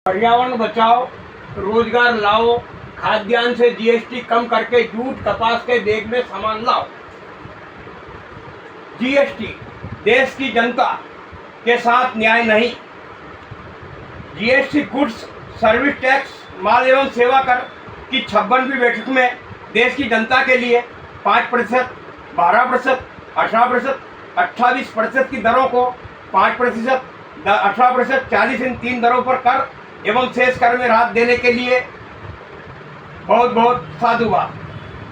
पर्यावरण बचाओ, रोजगार लाओ, खाद्यान्न से जीएसटी कम करके जूट कपास के बैग में सामान लाओ। जीएसटी देश की जनता के साथ न्याय नहीं। जीएसटी गुड्स सर्विस टैक्स माल एवं सेवा कर की 56वीं बैठक में देश की जनता के लिए 5%, 12%, 18%, 28% की दरों को 5%, 18%, 40 इन 3 दरों पर कर एवं शेष कर में राहत देने के लिए बहुत बहुत साधुवाद।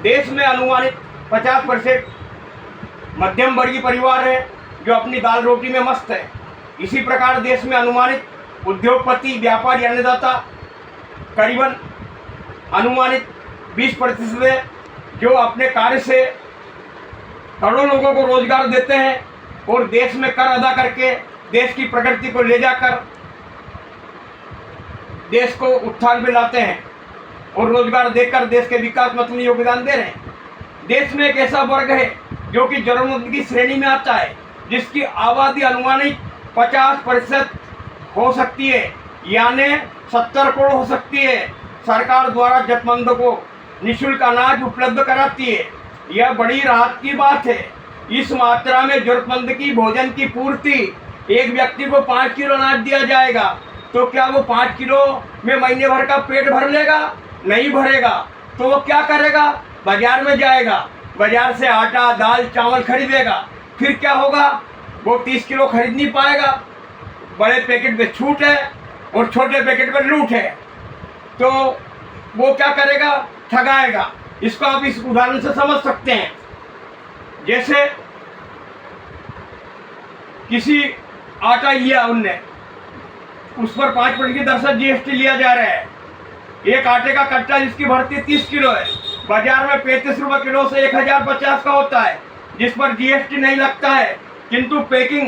देश में अनुमानित 50% मध्यम वर्गीय परिवार है जो अपनी दाल रोटी में मस्त है। इसी प्रकार देश में अनुमानित उद्योगपति, व्यापारी, अन्नदाता करीबन अनुमानित 20% है जो अपने कार्य से करोड़ों लोगों को रोजगार देते हैं और देश में कर अदा करके देश की प्रगति को ले जाकर देश को उत्थान में लाते हैं और रोजगार देकर देश के विकास में अपनी योगदान दे रहे हैं। देश में एक ऐसा वर्ग है जो कि जरूरतमंद की श्रेणी में आता है, जिसकी आबादी अनुमानित 50% हो सकती है, यानी 70 करोड़ हो सकती है। सरकार द्वारा जरूरतमंदों को निःशुल्क अनाज उपलब्ध कराती है। यह बड़ी राहत की बात है। इस मात्रा में जरूरतमंद की भोजन की पूर्ति, एक व्यक्ति को 5 किलो अनाज दिया जाएगा तो क्या वो 5 किलो में महीने भर का पेट भर लेगा? नहीं भरेगा। तो वो क्या करेगा? बाजार में जाएगा, बाजार से आटा, दाल, चावल खरीदेगा। फिर क्या होगा? वो 30 किलो खरीद नहीं पाएगा। बड़े पैकेट में छूट है और छोटे पैकेट में लूट है, तो वो क्या करेगा? ठगाएगा। इसको आप इस उदाहरण से समझ सकते हैं। जैसे किसी आटा लिया उनने, उस पर 5% की दर से जीएसटी लिया जा रहा है। एक आटे का कट्टा जिसकी भर्ती 30 किलो है, बाजार में 35 रुपये किलो से 1050 का होता है, जिस पर जीएसटी नहीं लगता है। किंतु पैकिंग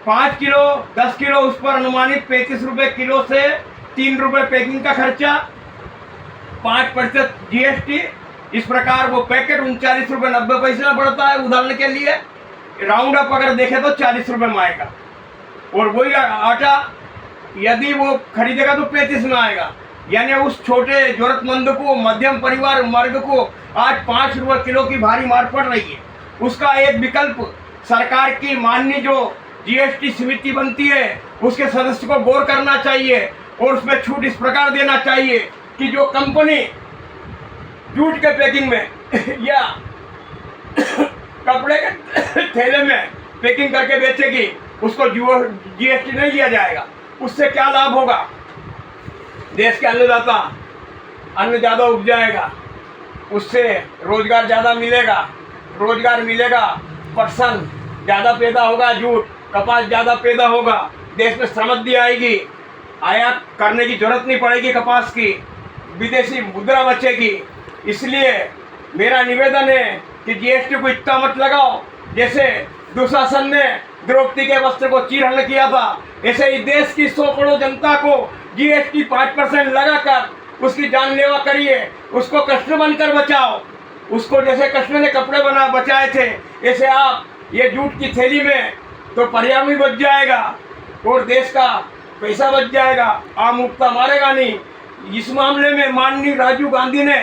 5 किलो, 10 किलो, उस पर अनुमानित 35 रुपये किलो से 3 रुपये पैकिंग का खर्चा, 5% जीएसटी। इस प्रकार वो पैकेट 39 रुपये 90 पैसे में पड़ता है। उदाहरण के लिए राउंड अप अगर देखें तो 40 रुपये में आएगा, और वही आटा यदि वो खरीदेगा तो 35 में आएगा। यानी उस छोटे जरूरतमंद को, मध्यम परिवार वर्ग को आज 5 रुपये किलो की भारी मार पड़ रही है। उसका एक विकल्प सरकार की माननीय जो जीएसटी समिति बनती है उसके सदस्य को गौर करना चाहिए और उसमें छूट इस प्रकार देना चाहिए कि जो कंपनी जूट के पैकिंग में या कपड़े के थैले में पैकिंग करके बेचेगी उसको जीएसटी नहीं दिया जाएगा। उससे क्या लाभ होगा? देश के अन्नदाता अन्न ज़्यादा उपजाएगा, उससे रोजगार ज़्यादा मिलेगा। रोजगार मिलेगा, पर्सन ज़्यादा पैदा होगा, जूट कपास ज़्यादा पैदा होगा, देश में समृद्धि आएगी, आयात करने की जरूरत नहीं पड़ेगी कपास की, विदेशी मुद्रा बचेगी। इसलिए मेरा निवेदन है कि जीएसटी को इतना मत लगाओ जैसे दुशासन ने द्रौपदी के वस्त्र को चीरहरण किया था। ऐसे ही देश की 100 करोड़ जनता को जीएसटी 5% लगाकर उसकी जानलेवा करिए, उसको कृष्ण बनकर बचाओ। उसको जैसे कृष्ण ने कपड़े बचाए थे, ऐसे आप ये जूट की थैली में तो पर्यावरण बच जाएगा और देश का पैसा बच जाएगा। आम उपता मारेगा नहीं। इस मामले में माननीय राजीव गांधी ने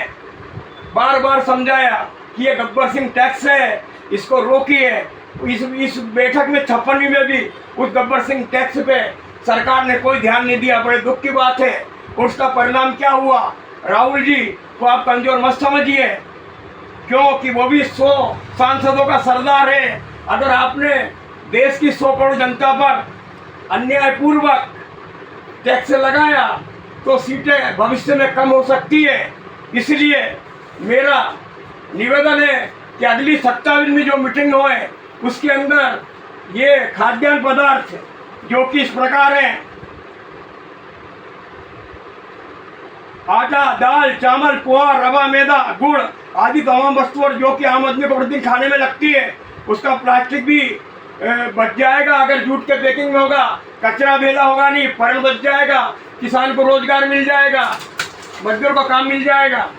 बार बार समझाया कि ये गब्बर सिंह टैक्स है, इसको रोकिए। इस बैठक में 56वीं में भी उस गब्बर सिंह टैक्स पे सरकार ने कोई ध्यान नहीं दिया। बड़े दुख की बात है। उसका परिणाम क्या हुआ? राहुल जी को आप कमजोर मत समझिए, क्योंकि वो भी 100 सांसदों का सरदार है। अगर आपने देश की 100 करोड़ जनता पर अन्यायपूर्वक टैक्स लगाया तो सीटें भविष्य में कम हो सकती है। इसलिए मेरा निवेदन है कि अगली 57वीं जो मीटिंग होए उसके अंदर ये खाद्यान्न पदार्थ जो कि इस प्रकार हैं: आटा, दाल, चावल, पोहा, रवा, मैदा, गुड़ आदि तमाम वस्तुएं जो कि आम आदमी को प्रतिदिन खाने में लगती है, उसका प्लास्टिक भी बच जाएगा अगर जूट के पैकिंग में होगा। कचरा बेला होगा नहीं, पर्यावरण बच जाएगा, किसान को रोजगार मिल जाएगा, मजदूर को काम मिल जाएगा।